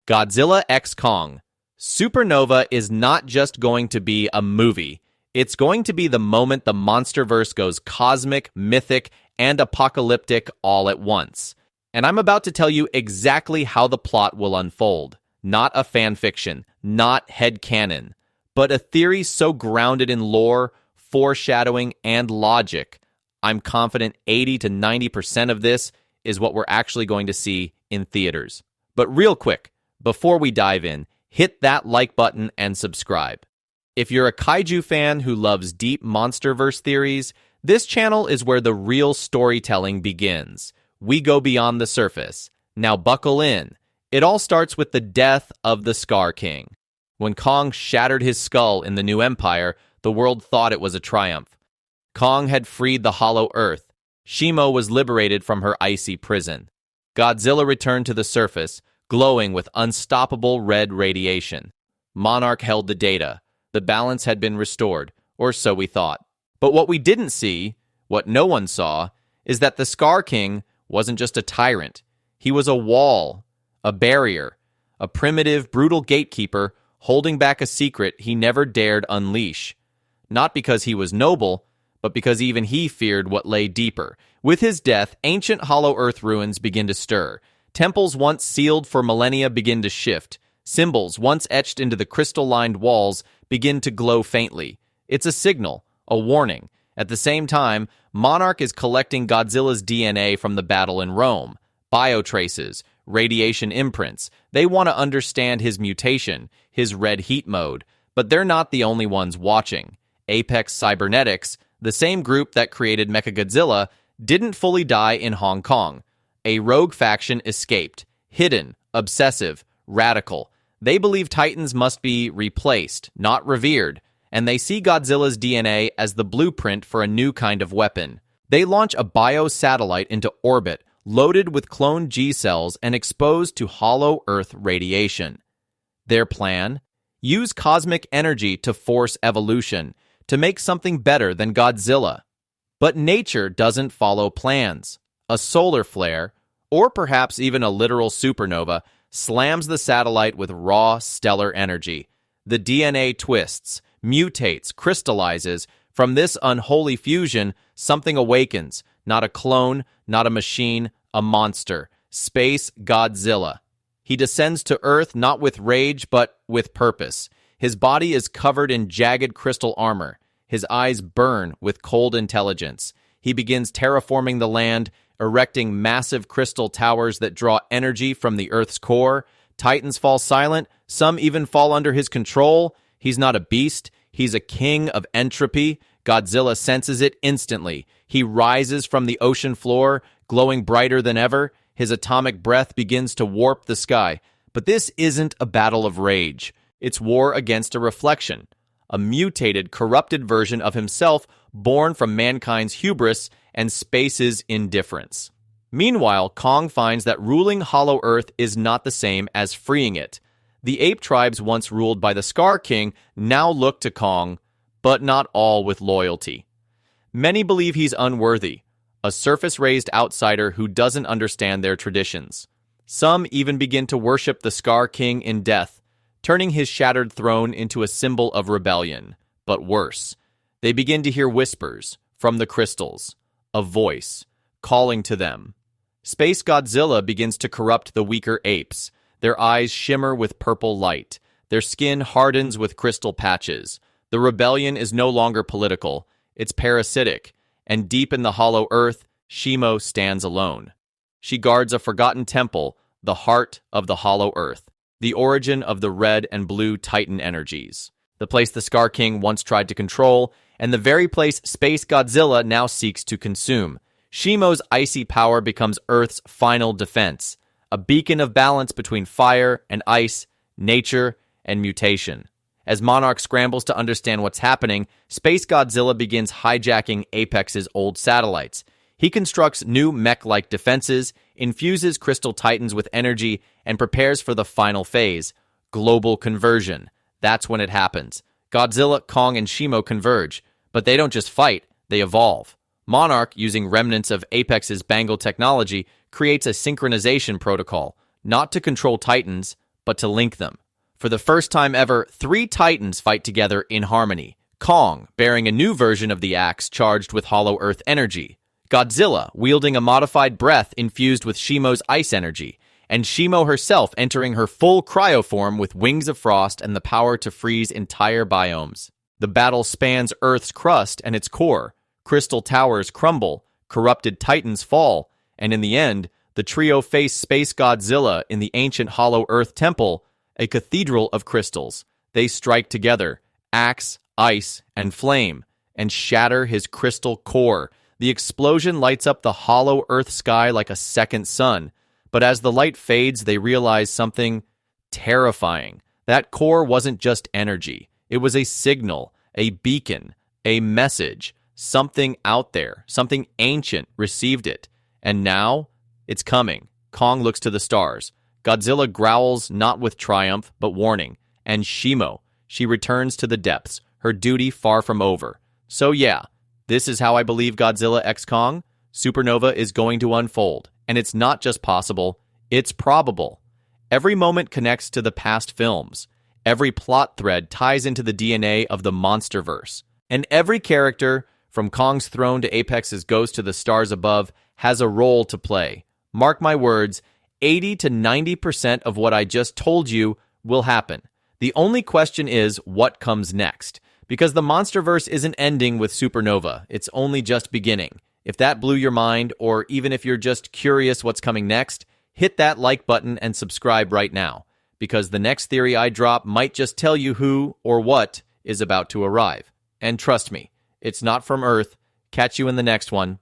Godzilla x Kong. Supernova is not just going to be a movie. It's going to be the moment the MonsterVerse goes cosmic, mythic, and apocalyptic all at once. And I'm about to tell you exactly how the plot will unfold. Not a fan fiction, not headcanon, but a theory so grounded in lore, foreshadowing, and logic. I'm confident 80 to 90% of this is what we're actually going to see in theaters. But real quick, before we dive in, hit that like button and subscribe. If you're a Kaiju fan who loves deep MonsterVerse theories, this channel is where the real storytelling begins. We go beyond the surface. Now buckle in. It all starts with the death of the Scar King. When Kong shattered his skull in the new empire, the world thought it was a triumph. Kong had freed the hollow earth. Shimo was liberated from her icy prison. Godzilla returned to the surface, glowing with unstoppable red radiation. Monarch held the data. The balance had been restored, or so we thought. But what we didn't see, what no one saw, is that the Scar King wasn't just a tyrant. He was a wall, a barrier, a primitive, brutal gatekeeper holding back a secret he never dared unleash. Not because he was noble, but because even he feared what lay deeper. With his death, ancient Hollow Earth ruins begin to stir. Temples once sealed for millennia begin to shift. Symbols once etched into the crystal-lined walls begin to glow faintly. It's a signal, a warning. At the same time, Monarch is collecting Godzilla's DNA from the battle in Rome. Biotraces, radiation imprints. They want to understand his mutation, his red heat mode. But they're not the only ones watching. Apex Cybernetics, the same group that created Mechagodzilla, didn't fully die in Hong Kong. A rogue faction escaped. Hidden, obsessive, radical. They believe Titans must be replaced, not revered. And they see Godzilla's DNA as the blueprint for a new kind of weapon. They launch a biosatellite into orbit, loaded with cloned G-cells and exposed to hollow Earth radiation. Their plan? Use cosmic energy to force evolution, to make something better than Godzilla. But nature doesn't follow plans. A solar flare, or perhaps even a literal supernova, slams the satellite with raw stellar energy. The DNA twists, mutates, crystallizes. From this unholy fusion, something awakens. Not a clone, not a machine, a monster. SpaceGodzilla. He descends to Earth not with rage, but with purpose. His body is covered in jagged crystal armor. His eyes burn with cold intelligence. He begins terraforming the land, erecting massive crystal towers that draw energy from the Earth's core. Titans fall silent. Some even fall under his control. He's not a beast. He's a king of entropy. Godzilla senses it instantly. He rises from the ocean floor, glowing brighter than ever. His atomic breath begins to warp the sky. But this isn't a battle of rage. It's war against a reflection. A mutated, corrupted version of himself born from mankind's hubris and space's indifference. Meanwhile, Kong finds that ruling Hollow Earth is not the same as freeing it. The ape tribes once ruled by the Scar King now look to Kong, but not all with loyalty. Many believe he's unworthy, a surface-raised outsider who doesn't understand their traditions. Some even begin to worship the Scar King in death, turning his shattered throne into a symbol of rebellion. But worse, they begin to hear whispers from the crystals, a voice calling to them. SpaceGodzilla begins to corrupt the weaker apes. Their eyes shimmer with purple light. Their skin hardens with crystal patches. The rebellion is no longer political. It's parasitic. And deep in the hollow earth, Shimo stands alone. She guards a forgotten temple, the heart of the hollow earth, the origin of the red and blue Titan energies. The place the Scar King once tried to control, and the very place SpaceGodzilla now seeks to consume. Shimo's icy power becomes Earth's final defense, a beacon of balance between fire and ice, nature and mutation. As Monarch scrambles to understand what's happening, SpaceGodzilla begins hijacking Apex's old satellites. He constructs new mech-like defenses, infuses Crystal Titans with energy, and prepares for the final phase, global conversion. That's when it happens. Godzilla, Kong, and Shimo converge, but they don't just fight, they evolve. Monarch, using remnants of Apex's Bangle technology, creates a synchronization protocol, not to control Titans, but to link them. For the first time ever, 3 titans fight together in harmony. Kong, bearing a new version of the axe charged with hollow earth energy. Godzilla, wielding a modified breath infused with Shimo's ice energy. And Shimo herself entering her full cryo form with wings of frost and the power to freeze entire biomes. The battle spans Earth's crust and its core. Crystal towers crumble, corrupted titans fall, and in the end, the trio face SpaceGodzilla in the ancient Hollow Earth Temple, a cathedral of crystals. They strike together, axe, ice, and flame, and shatter his crystal core. The explosion lights up the hollow Earth sky like a second sun, but as the light fades, they realize something terrifying. That core wasn't just energy. It was a signal, a beacon, a message. Something out there, something ancient received it. And now, it's coming. Kong looks to the stars. Godzilla growls not with triumph, but warning. And Shimo, she returns to the depths, her duty far from over. So yeah, this is how I believe Godzilla x Kong. Supernova is going to unfold. And it's not just possible, it's probable. Every moment connects to the past films. Every plot thread ties into the DNA of the MonsterVerse. And every character, from Kong's throne to Apex's ghost to the stars above, has a role to play. Mark my words, 80 to 90% of what I just told you will happen. The only question is, what comes next? Because the MonsterVerse isn't ending with Supernova. It's only just beginning. If that blew your mind, or even if you're just curious what's coming next, hit that like button and subscribe right now. Because the next theory I drop might just tell you who or what is about to arrive. And trust me, it's not from Earth. Catch you in the next one.